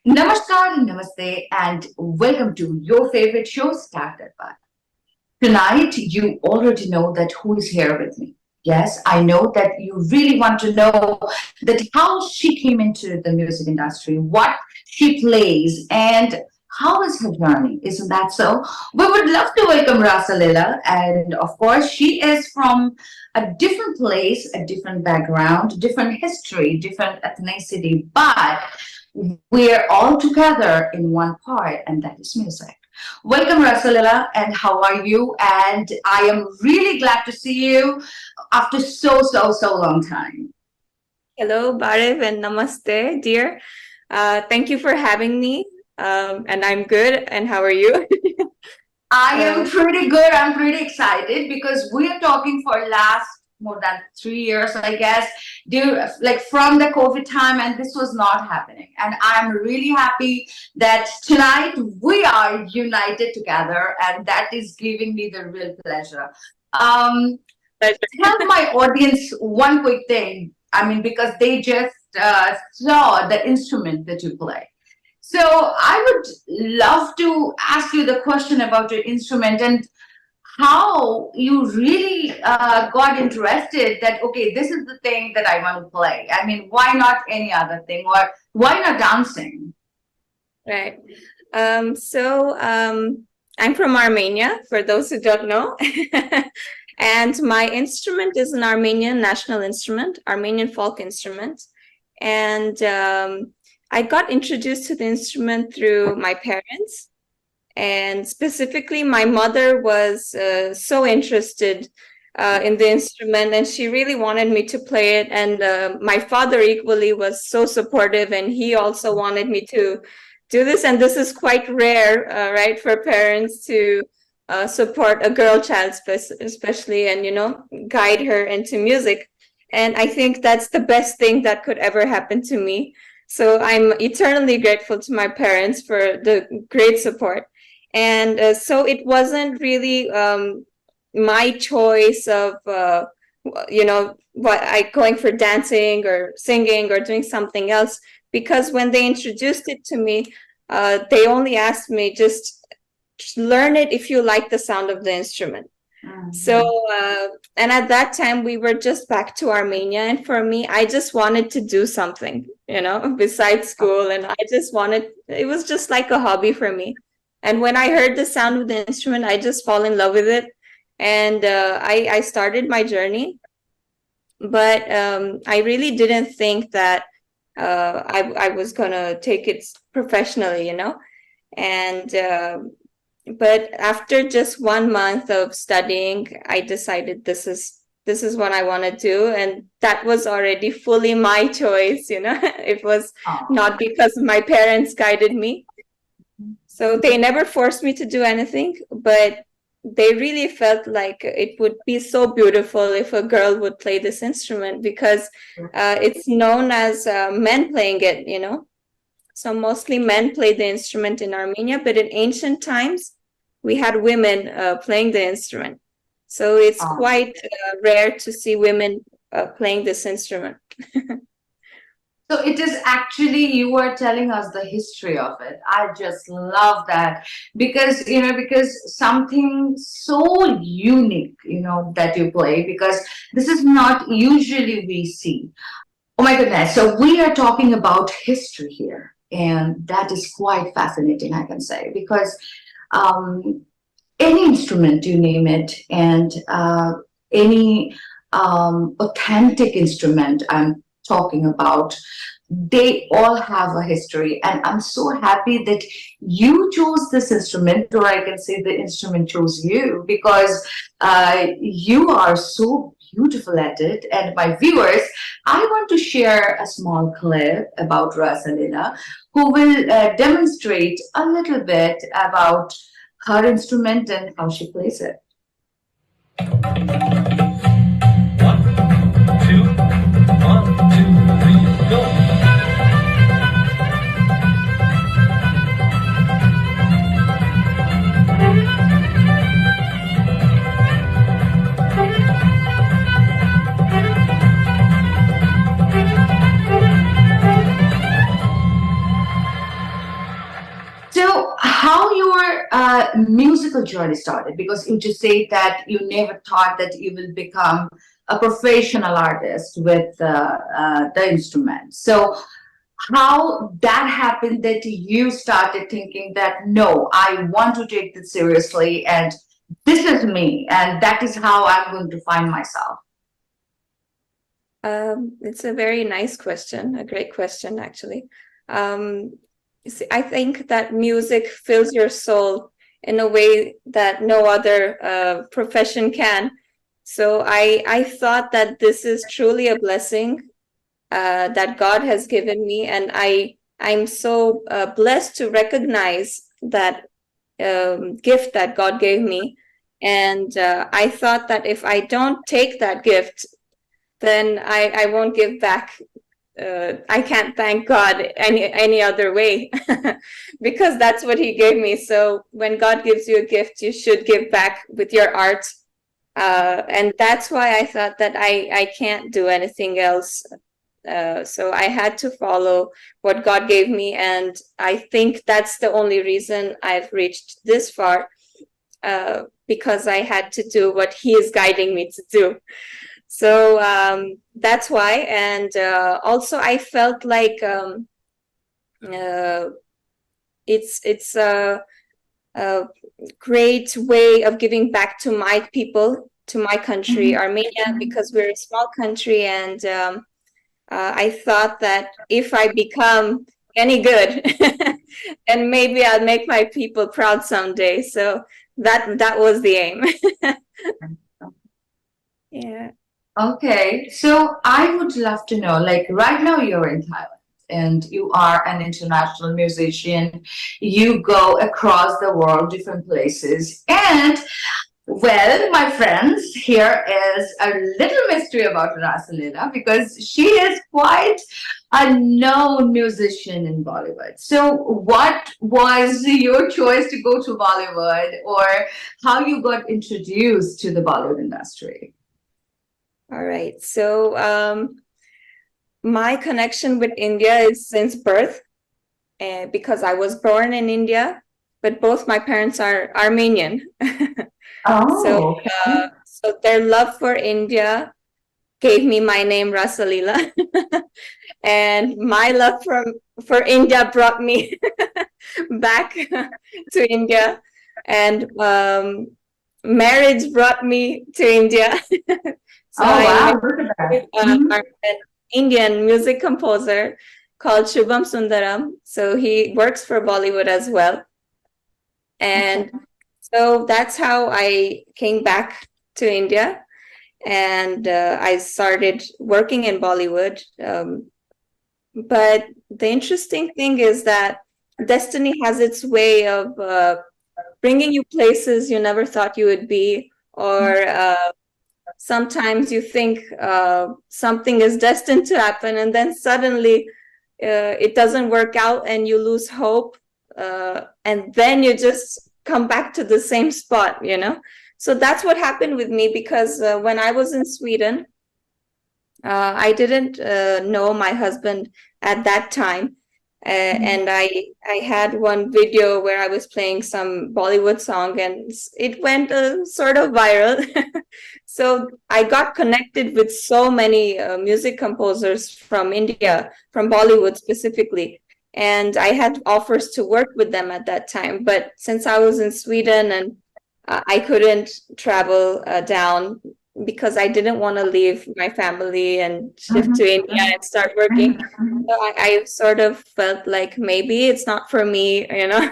Namaskar, namaste, and welcome to your favorite show, Start Darbar. Tonight, you already know that who is here with me. Yes, I know that you really want to know that how she came into the music industry, what she plays, and how is her journey. Isn't that so? We would love to welcome Rasa liia, and of course, she is from a different place, a different background, different history, different ethnicity, but we're all together in one part, and that is music. Welcome, Rasa liia, and how are you? And I am really glad to see you after so long time. Hello, Bariv, and namaste, dear. Thank you for having me. And I'm good. And how are you? I am Uh, pretty good. I'm pretty excited because we are talking for last more than 3 years, I guess, due like from the COVID time, and this was not happening. And I'm really happy that tonight we are united together, and that is giving me the real pleasure. Um, pleasure. Tell my audience one quick thing. I mean, because they just saw the instrument that you play. So I would love to ask you the question about your instrument and how you really got interested that, okay, this is the thing that I want to play. I mean, why not any other thing or why not dancing? Right. I'm from Armenia, for those who don't know. And my instrument is an Armenian national instrument, Armenian folk instrument. And I got introduced to the instrument through my parents. And specifically, my mother was so interested in the instrument, and she really wanted me to play it. And my father equally was so supportive, and he also wanted me to do this. And this is quite rare, right, for parents to support a girl child, especially, and guide her into music. And I think that's the best thing that could ever happen to me. So I'm eternally grateful to my parents for the great support. And so it wasn't really my choice of what I going for dancing or singing or doing something else, because when they introduced it to me, they only asked me just learn it if you like the sound of the instrument. So and at that time we were just back to Armenia, and for me, I just wanted to do something, besides school, and I just wanted, it was just like a hobby for me. And when I heard the sound of the instrument, I just fall in love with it. And I started my journey, but I really didn't think that I was gonna take it professionally. And but after just 1 month of studying, I decided this is what I want to do, and that was already fully my choice. It was not because my parents guided me. So they never forced me to do anything, but they really felt like it would be so beautiful if a girl would play this instrument, because it's known as men playing it. So mostly men play the instrument in Armenia, but in ancient times, we had women playing the instrument. So it's quite rare to see women playing this instrument. So it is actually, you were telling us the history of it. I just love that because something so unique, that you play, because this is not usually we see. Oh my goodness. So we are talking about history here, and that is quite fascinating, I can say, because um, any instrument, you name it, and any authentic instrument I'm talking about, they all have a history. And I'm so happy that you chose this instrument, or I can say the instrument chose you, because you are so beautiful at it. And my viewers, I want to share a small clip about Rasa liia, who will demonstrate a little bit about her instrument and how she plays it. One, two, 1, 2, 3, go. musical journey started? Because you just say that you never thought that you will become a professional artist with the instrument. So how that happened that you started thinking that no, I want to take this seriously and this is me and that is how I'm going to find myself. It's a very nice question, a great question, actually. I think that music fills your soul in a way that no other profession can. So I thought that this is truly a blessing that God has given me, and I'm so blessed to recognize that gift that God gave me. And I thought that if I don't take that gift, then I won't give back. I can't thank God any other way because that's what He gave me. So when God gives you a gift, you should give back with your art. And that's why I thought that I can't do anything else. So I had to follow what God gave me, and I think that's the only reason I've reached this far, because I had to do what He is guiding me to do. So that's why. And also I felt like it's a great way of giving back to my people, to my country, Armenia, because we're a small country. And I thought that if I become any good, and maybe I'll make my people proud someday. So that was the aim. Yeah. Okay, so I would love to know, like right now you're in Thailand and you are an international musician. You go across the world, different places. And well, my friends, here is a little mystery about Rasa liia because she is quite a known musician in Bollywood. So what was your choice to go to Bollywood or how you got introduced to the Bollywood industry? All right. So my connection with India is since birth, because I was born in India, but both my parents are Armenian. So, Oh, okay. so their love for India gave me my name Rasa liia, and my love for India brought me back to India, and marriage brought me to India. So Oh, I wow, met look at that. with an Indian music composer called Shubham Sundaram. So he works for Bollywood as well. Okay. And so that's how I came back to India, and I started working in Bollywood. But the interesting thing is that destiny has its way of bringing you places you never thought you would be, or sometimes you think something is destined to happen, and then suddenly it doesn't work out and you lose hope, and then you just come back to the same spot, you know. So that's what happened with me, because when I was in Sweden, I didn't know my husband at that time. And I had one video where I was playing some Bollywood song, and it went sort of viral. So I got connected with so many music composers from India, from Bollywood specifically. And I had offers to work with them at that time. But since I was in Sweden and I couldn't travel down, because I didn't want to leave my family and shift to India and start working. So I sort of felt like maybe it's not for me, you know.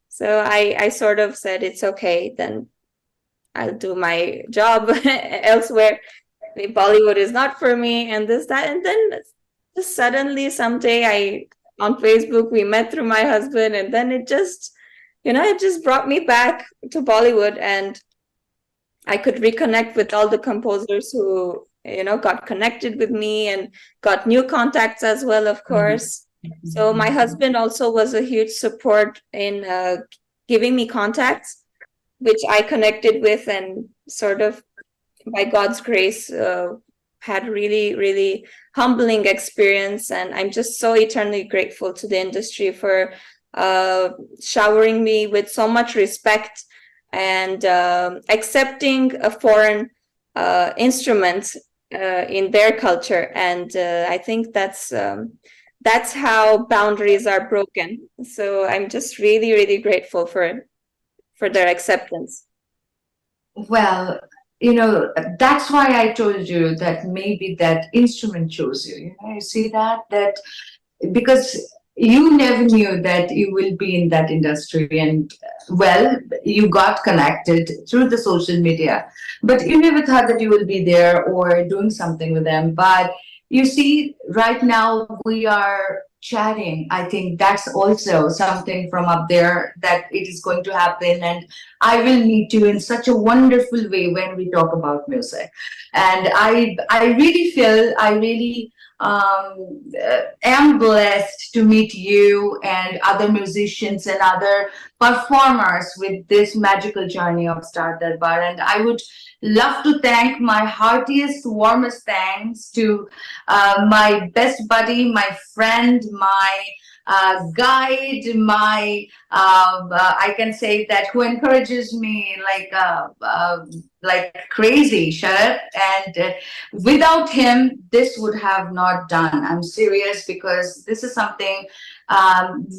So I sort of said it's okay, then I'll do my job elsewhere. Bollywood is not for me, and this, that, and then just suddenly someday on Facebook we met through my husband, and then it just, you know, it just brought me back to Bollywood, and I could reconnect with all the composers who, you know, got connected with me, and got new contacts as well, of course. So my husband also was a huge support in giving me contacts, which I connected with, and sort of by God's grace had really, really humbling experience. And I'm just so eternally grateful to the industry for showering me with so much respect and accepting a foreign instrument in their culture. And I think that's how boundaries are broken. So I'm just really, really grateful for their acceptance. Well, that's why I told you that maybe that instrument chose you. You see that because you never knew that you will be in that industry, and well, you got connected through the social media, but you never thought that you will be there or doing something with them. But you see, right now we are chatting. I think that's also something from up there, that it is going to happen, and I will meet you in such a wonderful way when we talk about music. And I really feel, I really am blessed to meet you and other musicians and other performers with this magical journey of Star Darbar. And I would love to thank my heartiest, warmest thanks to my best buddy, my friend, my guide, my I can say that, who encourages me like crazy, Sharad. And without him, this would have not done. I'm serious, because this is something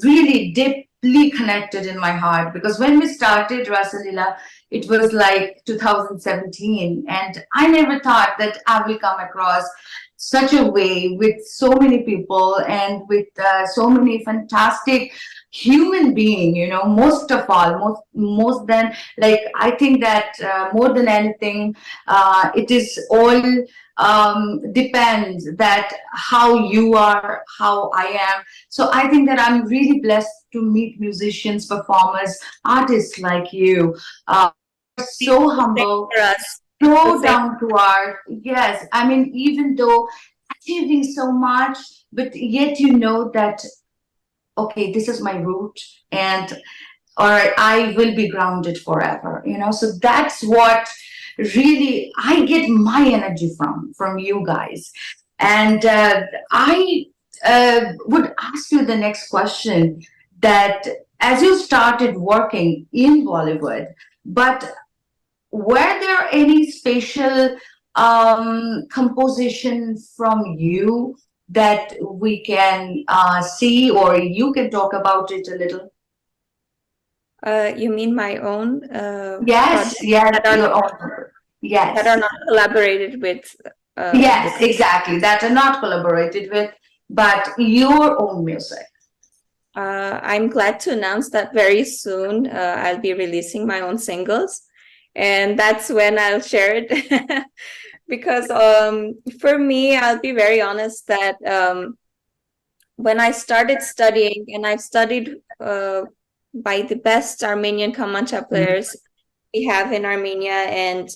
really deeply connected in my heart. Because when we started Rasa liia, it was like 2017, and I never thought that I will come across such a way with so many people and with so many fantastic human being, most of all, most than, like, I think that more than anything, it is all depends that how you are, how I am. So I think that I'm really blessed to meet musicians, performers, artists like you, so Same humble, for us. The so same. down to earth. Yes, I mean, even though achieving so much, but yet that, okay, this is my root, and or I will be grounded forever. So that's what really I get my energy from you guys. And I would ask you the next question, that as you started working in Bollywood, but were there any special composition from you that we can see, or you can talk about it a little? You mean my own Yes, projects yes, that are your not own. Yes, collaborated with. yes, exactly. That are not collaborated with, but your own music. I'm glad to announce that very soon I'll be releasing my own singles, and that's when I'll share it. Because for me, I'll be very honest that when I started studying, and I've studied by the best Armenian Qamancha players we have in Armenia, and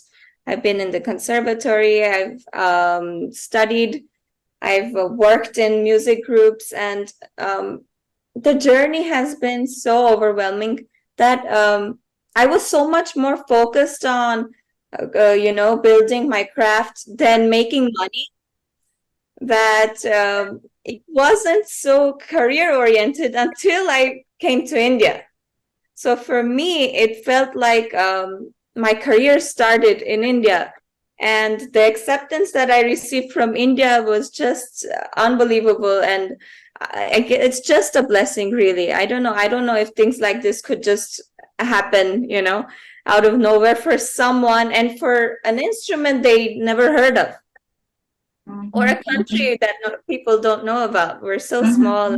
I've been in the conservatory, I've studied, I've worked in music groups, and the journey has been so overwhelming that I was so much more focused on, building my craft than making money, that it wasn't so career oriented until I came to India. So for me, it felt like my career started in India. And the acceptance that I received from India was just unbelievable. And it's just a blessing, really. I don't know. I don't know if things like this could just happen, out of nowhere for someone and for an instrument they never heard of, or a country that people don't know about. We're so small.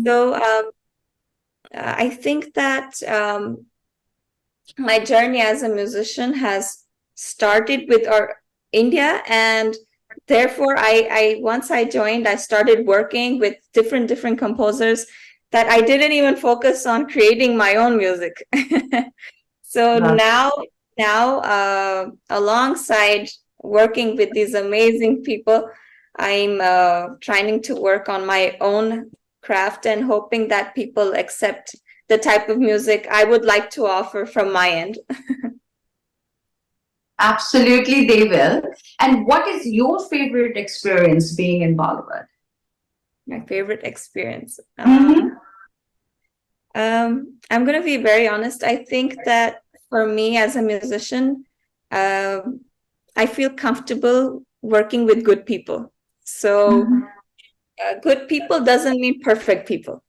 So I think that my journey as a musician has started with our India, and therefore I once I joined, I started working with different composers that I didn't even focus on creating my own music. So now alongside working with these amazing people, I'm trying to work on my own craft and hoping that people accept the type of music I would like to offer from my end. Absolutely, they will. And what is your favorite experience being in Bollywood? My favorite experience. Mhm. I'm going to be very honest. I think that for me as a musician, I feel comfortable working with good people. So good people doesn't mean perfect people.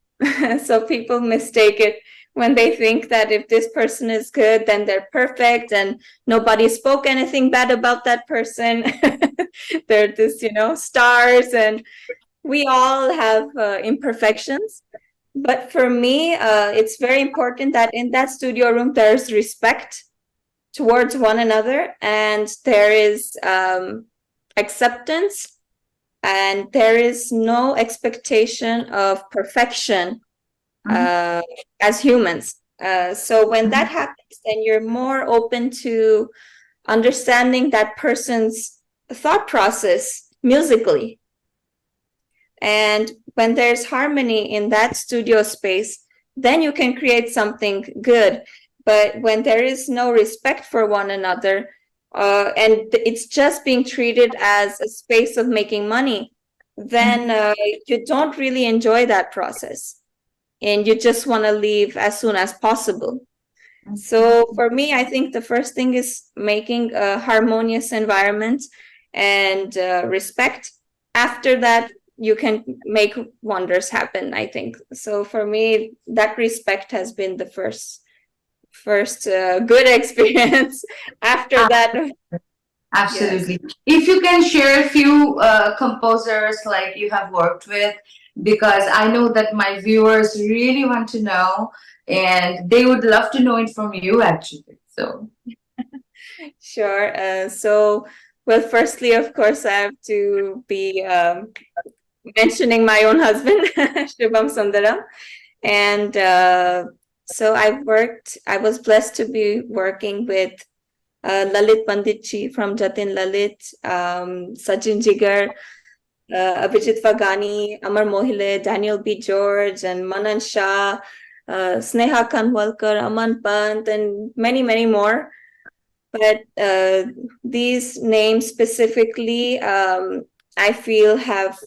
So people mistake it when they think that if this person is good, then they're perfect and nobody spoke anything bad about that person. They're just, stars, and we all have imperfections. But for me, it's very important that in that studio room, there's respect towards one another, and there is acceptance, and there is no expectation of perfection as humans. So when that happens, then you're more open to understanding that person's thought process musically. And when there's harmony in that studio space, then you can create something good. But when there is no respect for one another, and it's just being treated as a space of making money, then you don't really enjoy that process. And you just want to leave as soon as possible. So for me, I think the first thing is making a harmonious environment and respect. After that, you can make wonders happen, I think. So for me, that respect has been the first good experience. After that, Absolutely. If you can share a few composers like you have worked with, because I know that my viewers really want to know and they would love to know it from you actually. So, sure. Well, firstly, of course, I have to be mentioning my own husband, Shubham Sundaram. And so I was blessed to be working with Lalit Panditji from Jatin Lalit, Sachin Jigar, Abhijit Vagani, Amar Mohile, Daniel B. George, and Manan Shah, Sneha Kanwalkar, Aman Pant, and many, many more. But these names specifically, I feel have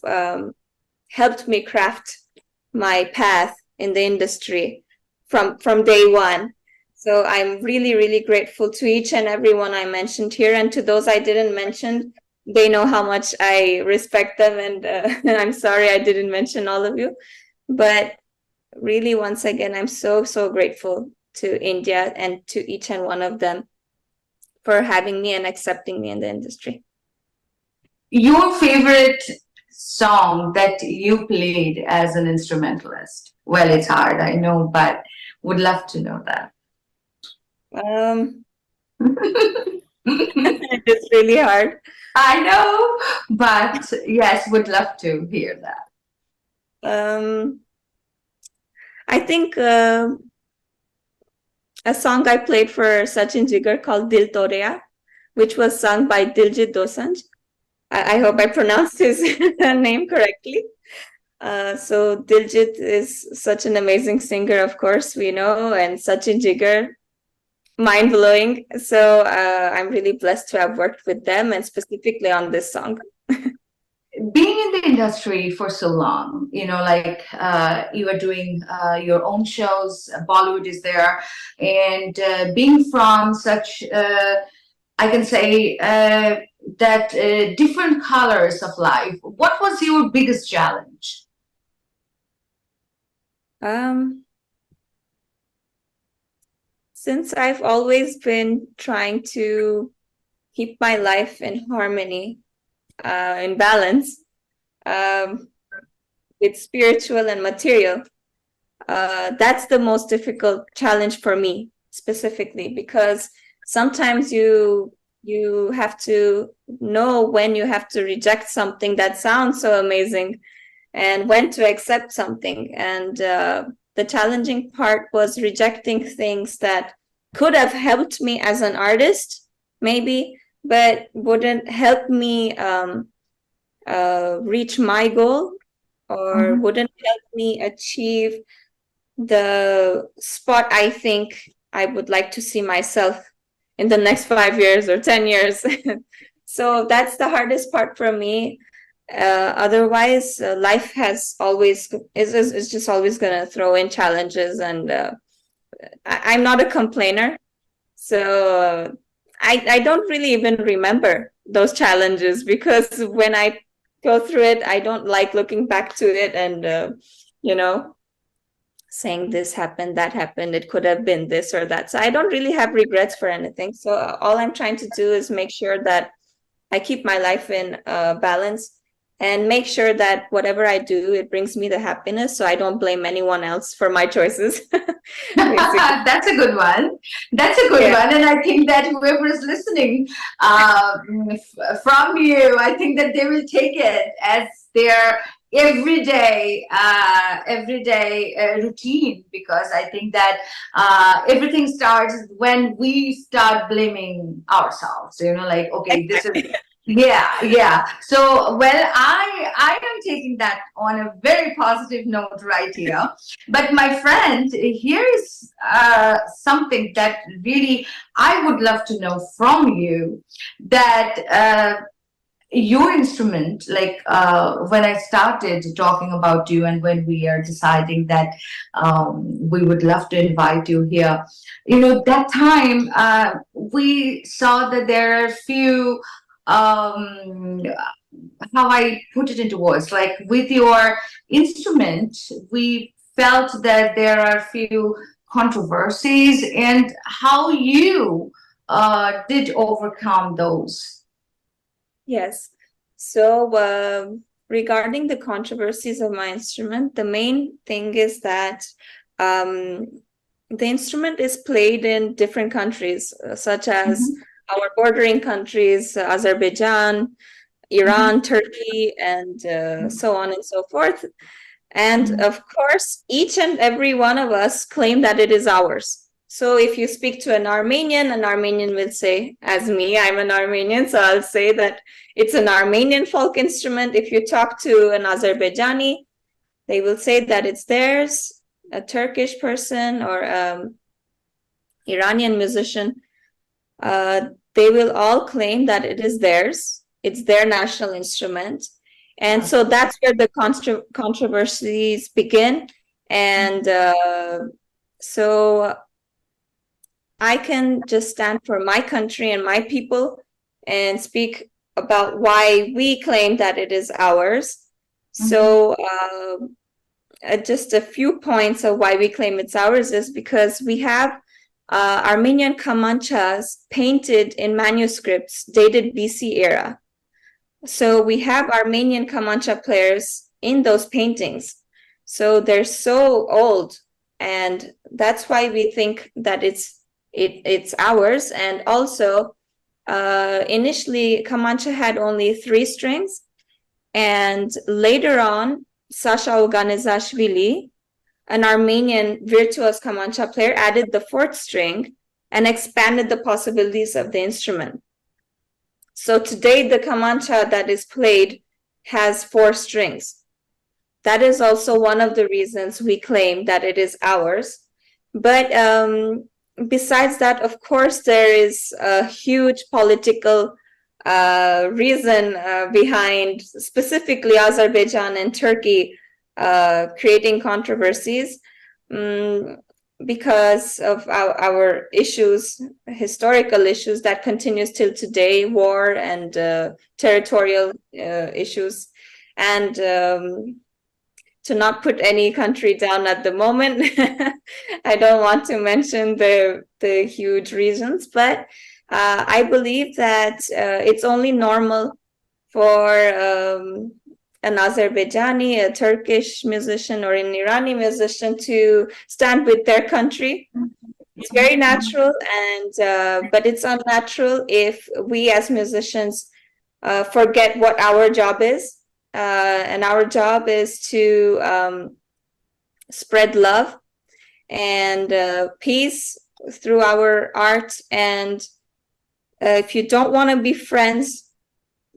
helped me craft my path in the industry from day one. So I'm really, really grateful to each and everyone I mentioned here, and to those I didn't mention, they know how much I respect them, and I'm sorry I didn't mention all of you. But really, once again, I'm so, so grateful to India and to each and one of them for having me and accepting me in the industry. your favorite song that you played as an instrumentalist? Well, it's hard, I know, but would love to know that. It's really hard. I know, but yes, would love to hear that. I think a song I played for Sachin Jigar called Dil Toreya, which was sung by Diljit Dosanjh. I hope I pronounced his name correctly. So Diljit is such an amazing singer, of course, we know, and Sachin Jigar, mind-blowing. So I'm really blessed to have worked with them, and specifically on this song. Being in the industry for so long, like you are doing your own shows, Bollywood is there, and being from such, I can say, that different colors of life, what was your biggest challenge? Since I've always been trying to keep my life in harmony, in balance, with spiritual and material, that's the most difficult challenge for me specifically, because sometimes you have to know when you have to reject something that sounds so amazing and when to accept something. And the challenging part was rejecting things that could have helped me as an artist, maybe, but wouldn't help me reach my goal, or wouldn't help me achieve the spot I think I would like to see myself in the next 5 years or 10 years. So that's the hardest part for me. Otherwise, life has always is just always gonna throw in challenges, and I'm not a complainer, so I don't really even remember those challenges, because when I go through it, I don't like looking back to it and you know, saying this happened, that happened, it could have been this or that. So I don't really have regrets for anything. So all I'm trying to do is make sure that I keep my life in balance, and make sure that whatever I do, it brings me the happiness. So I don't blame anyone else for my choices. Basically. That's a good one. That's a good Yeah. one. And I think that whoever is listening from you, I think that they will take it as their everyday routine, because I think that everything starts when we start blaming ourselves. Like, okay, this is. Yeah. So, well, I am taking that on a very positive note right here. But my friend, here is something that really I would love to know from you. That your instrument, like when I started talking about you, and when we are deciding that we would love to invite you here, that time we saw that there are few how I put it into words, like with your instrument, we felt that there are few controversies, and how you did overcome those. Yes. So, regarding the controversies of my instrument, the main thing is that um, the instrument is played in different countries, such as Mhm, our bordering countries, Azerbaijan, mhm, Iran, Turkey, and so on and so forth. And mhm. of course, each and every one of us claim that it is ours. So if you speak to an Armenian will say, as me, I'm an Armenian, so I'll say that it's an Armenian folk instrument. If you talk to an Azerbaijani, they will say that it's theirs. A Turkish person or Iranian musician, uh, they will all claim that it is theirs. It's their national instrument. And so that's where the controversies begin. And so I can just stand for my country and my people and speak about why we claim that it is ours. Mhm. So just a few points of why we claim it's ours is because we have Armenian Qamanchas painted in manuscripts dated BC era. So we have Armenian Qamancha players in those paintings. So they're so old, and that's why we think that it's ours. And also, initially Qamancha had only 3 strings, and later on, Sasha Oganezashvili, an Armenian virtuos Kamancha player, added the 4th string and expanded the possibilities of the instrument. So today, the Kamancha that is played has 4 strings. That is also one of the reasons we claim that it is ours. But besides that, of course, there is a huge political reason behind specifically Azerbaijan and Turkey creating controversies, because of our issues, historical issues that continues till today, war and territorial issues. And to not put any country down at the moment, I don't want to mention the huge reasons, but I believe that it's only normal for an Azerbaijani, a Turkish musician, or an Iranian musician to stand with their country. It's very natural, and but it's unnatural if we as musicians forget what our job is. And our job is to spread love and peace through our art. And if you don't want to be friends,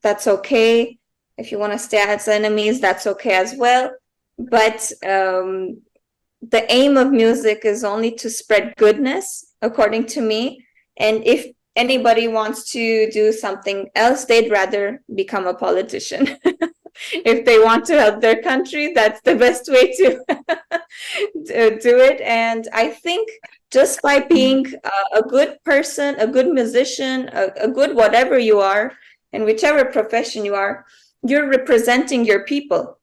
that's okay. If you want to stay as enemies, that's okay as well. But the aim of music is only to spread goodness, according to me. And if anybody wants to do something else, they'd rather become a politician. If they want to help their country, that's the best way to, to do it. And I think just by being a good person, a good musician, a good whatever you are, in whichever profession you are, you're representing your people.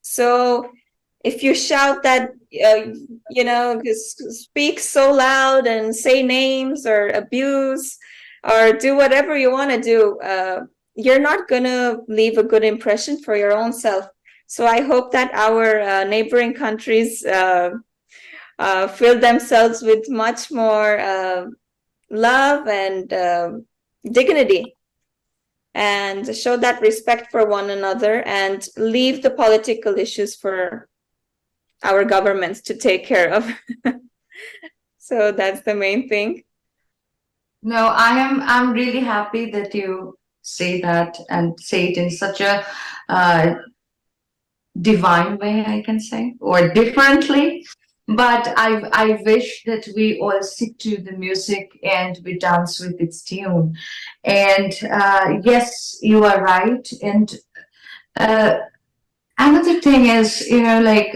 So if you shout that, speak so loud and say names or abuse or do whatever you want to do, you're not going to leave a good impression for your own self. So I hope that our neighboring countries fill themselves with much more love and dignity, and show that respect for one another, and leave the political issues for our governments to take care of. So that's the main thing. No, I'm really happy that you say that and say it in such a uh, divine way, I can say, or differently. But I wish that we all stick to the music and we dance with its tune. And yes, you are right. And uh, another thing is, like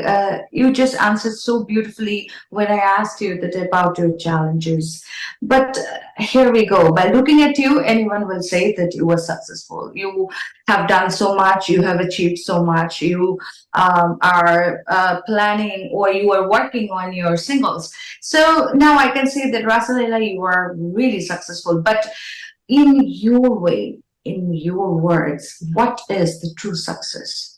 you just answered so beautifully when I asked you that about your challenges. But here we go. By looking at you, anyone will say that you were successful. You have done so much. You have achieved so much. You are planning, or you are working on your singles. So now I can say that Rasa liia, you are really successful. But in your way, in your words, what is the true success?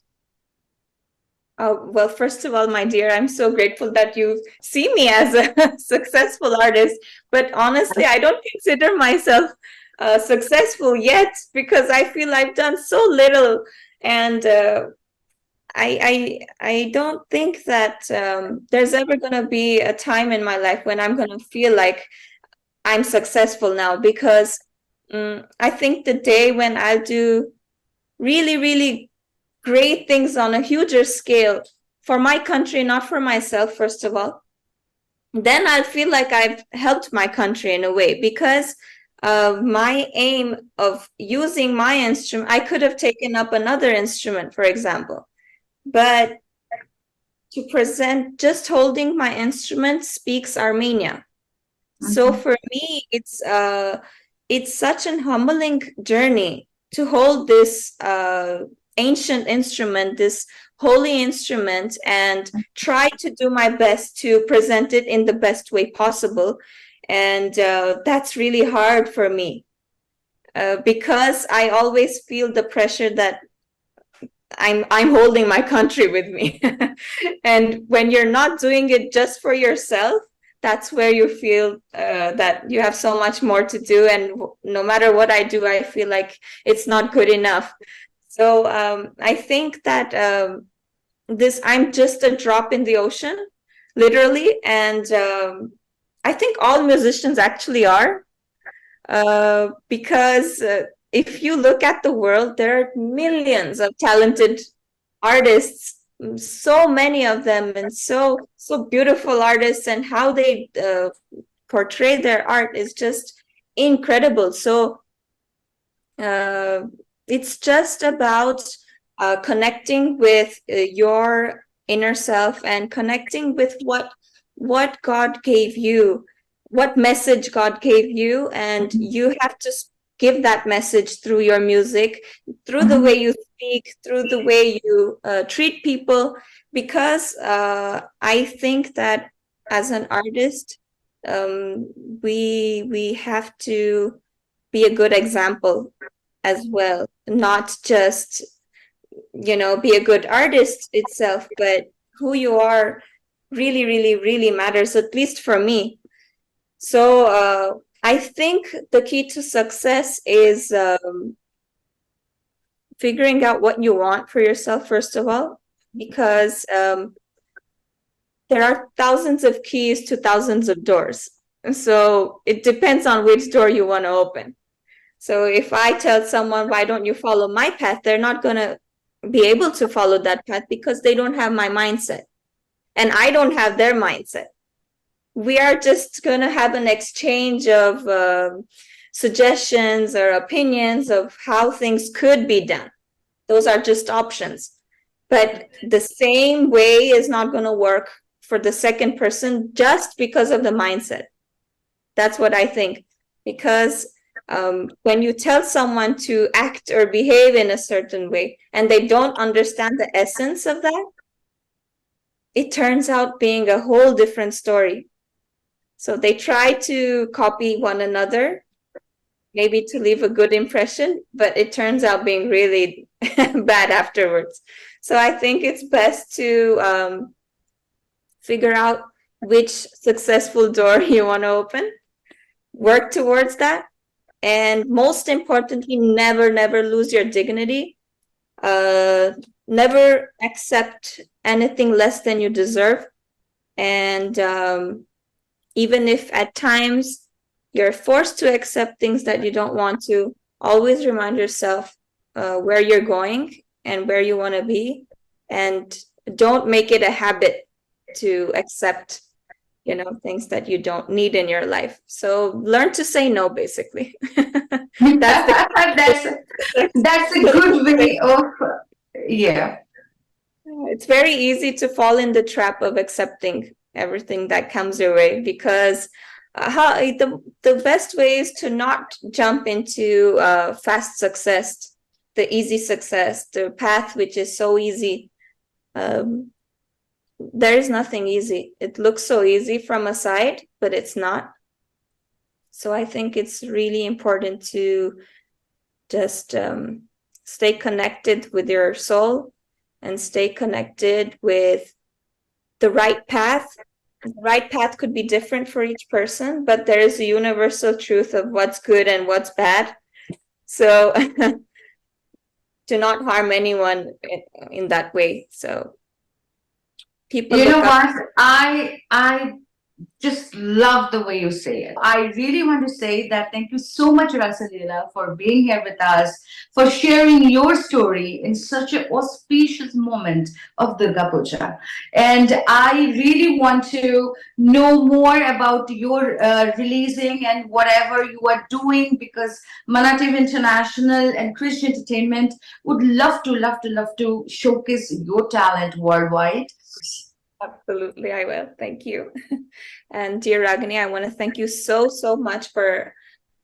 Oh, well, first of all, my dear, I'm so grateful that you see me as a successful artist. But honestly, I don't consider myself successful yet, because I feel I've done so little. And I don't think that there's ever going to be a time in my life when I'm going to feel like I'm successful now, because I think the day when I'll do really, really great things on a huger scale for my country, not for myself, first of all, then I'll feel like I've helped my country in a way, because my aim of using my instrument, I could have taken up another instrument, for example, but to present, just holding my instrument speaks Armenia. So for me, it's such an humbling journey to hold this ancient instrument, this holy instrument, and try to do my best to present it in the best way possible. And that's really hard for me, because I always feel the pressure that I'm holding my country with me. And when you're not doing it just for yourself, that's where you feel that you have so much more to do. And no matter what I do, I feel like it's not good enough. So I think that I'm just a drop in the ocean, literally. And I think all musicians actually are, because if you look at the world, there are millions of talented artists, so many of them, and so beautiful artists, and how they portray their art is just incredible. So it's just about connecting with your inner self, and connecting with what God gave you, what message God gave you, and you have to give that message through your music, through the way you speak, through the way you treat people. Because I think that as an artist, we have to be a good example as well, not just be a good artist itself, but who you are really, really, really matters, at least for me. So I think the key to success is figuring out what you want for yourself, first of all, because there are thousands of keys to thousands of doors. So it depends on which door you want to open. So if I tell someone, why don't you follow my path, they're not going to be able to follow that path, because they don't have my mindset and I don't have their mindset. We are just going to have an exchange of suggestions or opinions of how things could be done. Those are just options. But the same way is not going to work for the second person just because of the mindset. That's what I think. Because when you tell someone to act or behave in a certain way and they don't understand the essence of that, it turns out being a whole different story. So they try to copy one another, maybe to leave a good impression, but it turns out being really bad afterwards. So I think it's best to figure out which successful door you want to open, work towards that, and most importantly, never lose your dignity. Never accept anything less than you deserve. And even if at times you're forced to accept things that you don't want to, always remind yourself where you're going and where you want to be. And don't make it a habit to accept, things that you don't need in your life. So learn to say no, basically. that's that's a good way of, yeah. It's very easy to fall in the trap of accepting everything that comes your way, because the best way is to not jump into fast success, the easy success, the path which is so easy. There is nothing easy. It looks so easy from a side, but it's not. So I think it's really important to just stay connected with your soul and stay connected with the right path. The right path could be different for each person, but there is a universal truth of what's good and what's bad. So do not harm anyone in that way. So people You look know up. what? I just love the way you say it. I really want to say that thank you so much, Rasa liia, for being here with us, for sharing your story in such an auspicious moment of Durga Puja. And I really want to know more about your releasing and whatever you are doing, because MANATV International and Christian Entertainment would love to showcase your talent worldwide. Absolutely, I will. Thank you. And dear Raagiini, I want to thank you so much for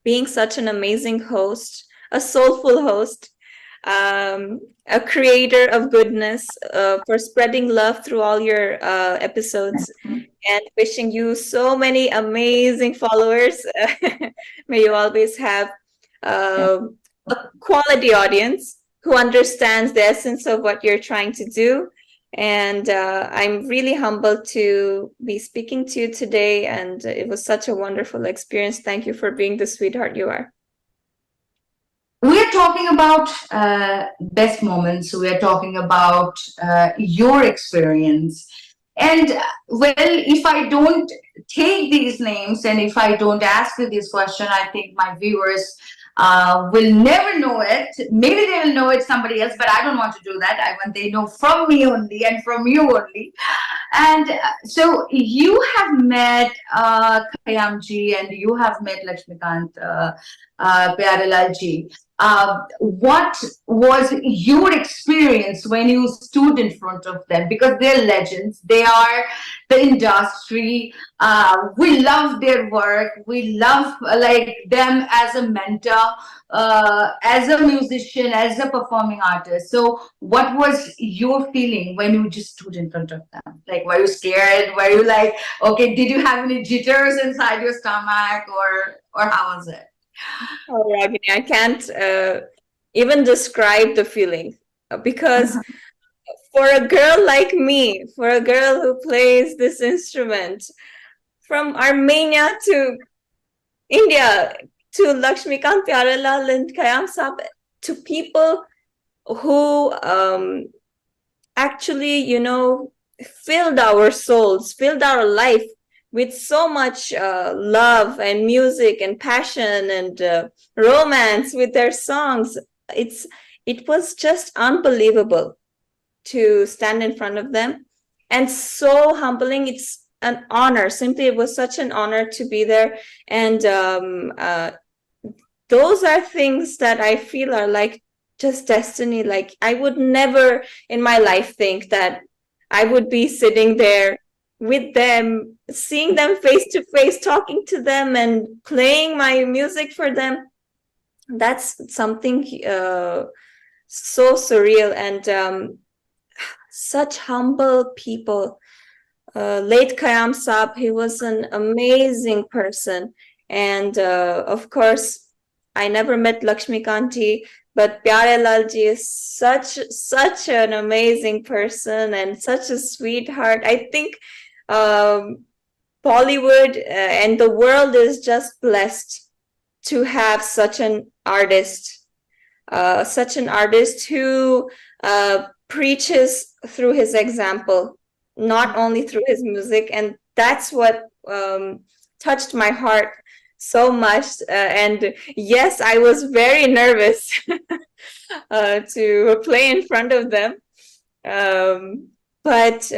being such an amazing host, a soulful host, a creator of goodness, for spreading love through all your episodes, and wishing you so many amazing followers. May you always have a quality audience who understands the essence of what you're trying to do. And I'm really humbled to be speaking to you today. And it was such a wonderful experience. Thank you for being the sweetheart you are. We're talking about best moments. We're talking about your experience. And well, if I don't take these names and if I don't ask you this question, I think my viewers will never know it. Maybe they will know it somebody else, but I don't want to do that. I want they know from me only and from you only. And so you have met Kayamji and you have met Lakshmikant Pyarelal ji. What was your experience when you stood in front of them? Because they're legends, they are the industry. We love their work. We love like them as a mentor, as a musician, as a performing artist. So, what was your feeling when you just stood in front of them? Like, were you scared? Were you like, okay, did you have any jitters inside your stomach, or how was it? Oh, Ragini, I can't even describe the feeling, because for a girl like me, for a girl who plays this instrument from Armenia to India to Lakshmikant Pyarelal and Kayam Saab, to people who actually, filled our souls, filled our life with so much love and music and passion and romance with their songs. It was just unbelievable to stand in front of them, and so humbling. It's an honor. Simply, it was such an honor to be there. And those are things that I feel are like just destiny. Like I would never in my life think that I would be sitting there with them, seeing them face to face, talking to them and playing my music for them. That's something so surreal, and such humble people. Late Kayam Saab, he was an amazing person. And of course, I never met Lakshmi Kanti, but Pyare Lal ji is such an amazing person and such a sweetheart. I think um, Bollywood and the world is just blessed to have such an artist who preaches through his example, not only through his music. And that's what touched my heart so much. And yes, I was very nervous to play in front of them. But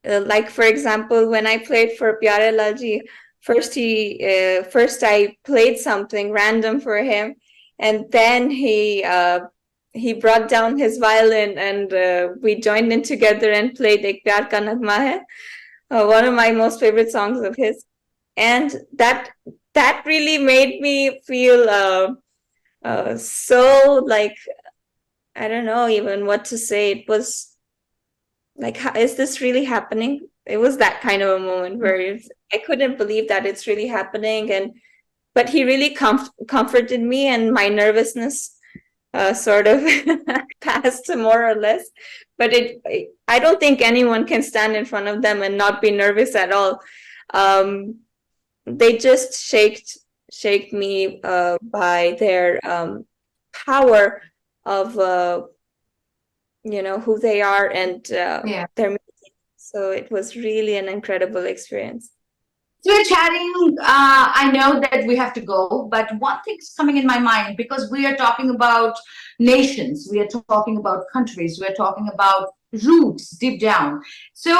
like, for example, when I played for Pyare Lalji, first I played something random for him, and then he brought down his violin, and we joined in together and played Ek Pyar Ka Nagma Hai, one of my most favorite songs of his. And that really made me feel so, like, I don't know even what to say. It was like, is this really happening? It was that kind of a moment where I couldn't believe that it's really happening. And but he really comforted me, and my nervousness sort of passed more or less. But I don't think anyone can stand in front of them and not be nervous at all. They just shaked me by their power of who they are, and Yeah. their music. So it was really an incredible experience. So we're chatting. I know that we have to go, but one thing's coming in my mind because we are talking about nations, we are talking about countries, we are talking about roots deep down. So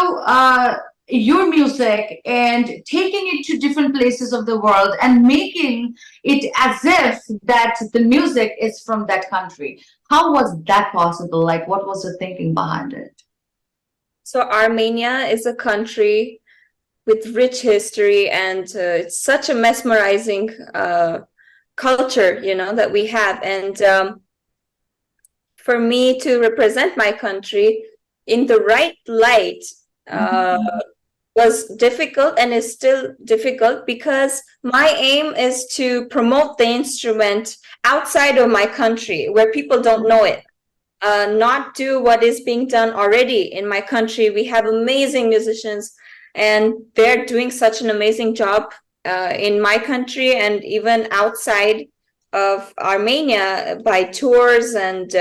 your music and taking it to different places of the world and making it as if that the music is from that country. How was that possible? Like, what was the thinking behind it? So Armenia is a country with rich history, and it's such a mesmerizing culture, that we have. And for me to represent my country in the right light was difficult, and is still difficult, because my aim is to promote the instrument outside of my country where people don't know it. Not do what is being done already in my country. We have amazing musicians, and they're doing such an amazing job in my country and even outside of Armenia, by tours and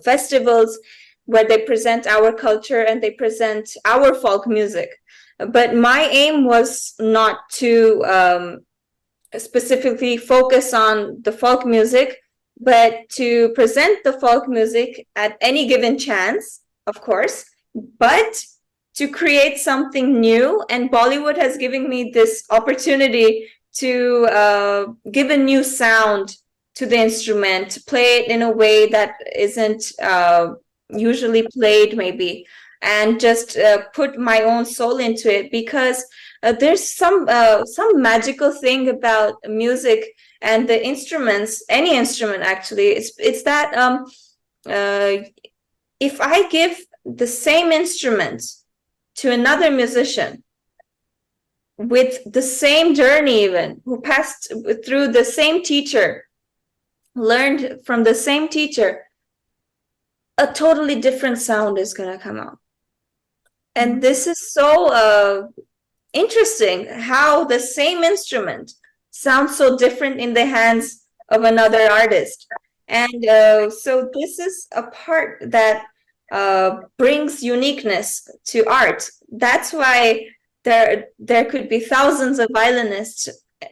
festivals where they present our culture and they present our folk music. But my aim was not to specifically focus on the folk music, but to present the folk music at any given chance, of course, but to create something new. And Bollywood has given me this opportunity to give a new sound to the instrument, to play it in a way that isn't usually played, maybe, and just put my own soul into it, because there's some magical thing about music and the instruments, any instrument actually. It's that if I give the same instrument to another musician with the same journey, even who passed through the same teacher, learned from the same teacher, a totally different sound is going to come out. And this is so interesting, how the same instrument sounds so different in the hands of another artist. And so this is a part that brings uniqueness to art. That's why there could be thousands of violinists,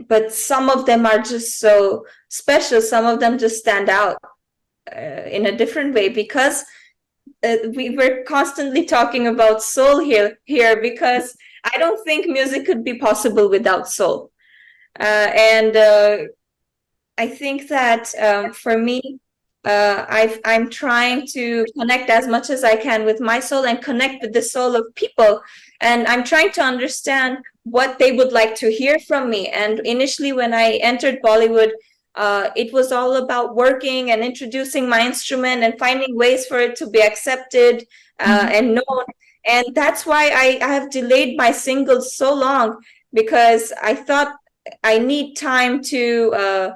but some of them are just so special. Some of them just stand out in a different way, because we were constantly talking about soul here, because I don't think music could be possible without soul. And I think that for me, I'm trying to connect as much as I can with my soul and connect with the soul of people. And I'm trying to understand what they would like to hear from me. And initially, when I entered Bollywood, it was all about working and introducing my instrument and finding ways for it to be accepted and known. And that's why I have delayed my singles so long, because I thought I need time to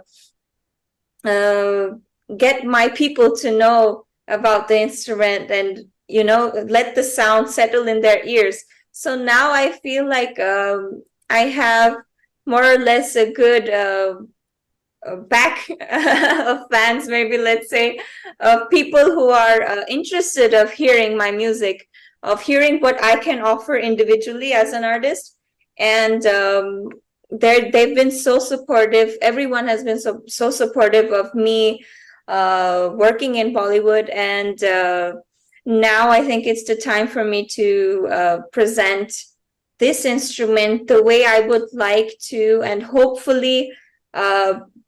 uh, get my people to know about the instrument and, you know, let the sound settle in their ears. So now I feel like I have more or less a good back of fans, maybe, let's say, of people who are interested of hearing my music, of hearing what I can offer individually as an artist. And they've been so supportive. Everyone has been so supportive of me working in Bollywood. And now I think it's the time for me to present this instrument the way I would like to, and hopefully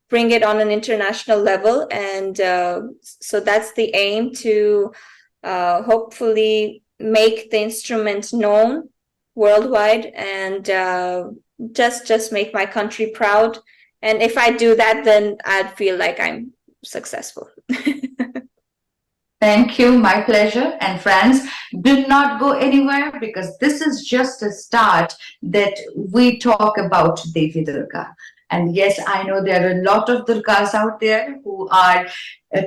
bring it on an international level. And so that's the aim, to hopefully make the instrument known worldwide, and just make my country proud. And if I do that, then I'd feel like I'm successful. Thank you. My pleasure. And friends, do not go anywhere, because this is just a start that we talk about Devi Durga. And yes, I know there are a lot of Durgas out there who are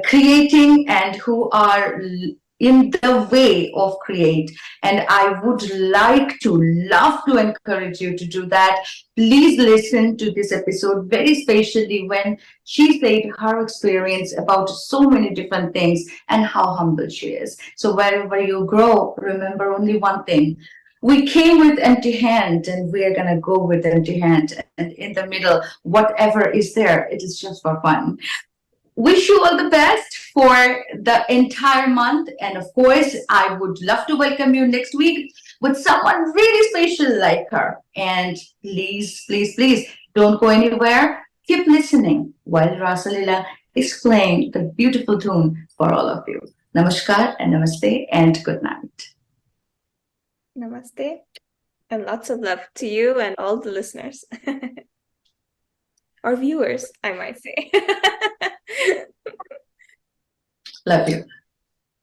creating and who are in the way of create. And I would love to encourage you to do that. Please listen to this episode very specially when she said her experience about so many different things and how humble she is. So wherever you grow, remember only one thing. We came with empty hand and we are going to go with empty hand. And in the middle, whatever is there, it is just for fun. Wish you all the best for the entire month. And of course, I would love to welcome you next week with someone really special like her. And please, please, please don't go anywhere. Keep listening while Rasa liia explains the beautiful tune for all of you. Namaskar and namaste and good night. Namaste, and lots of love to you and all the listeners. Or viewers, I might say. Love you.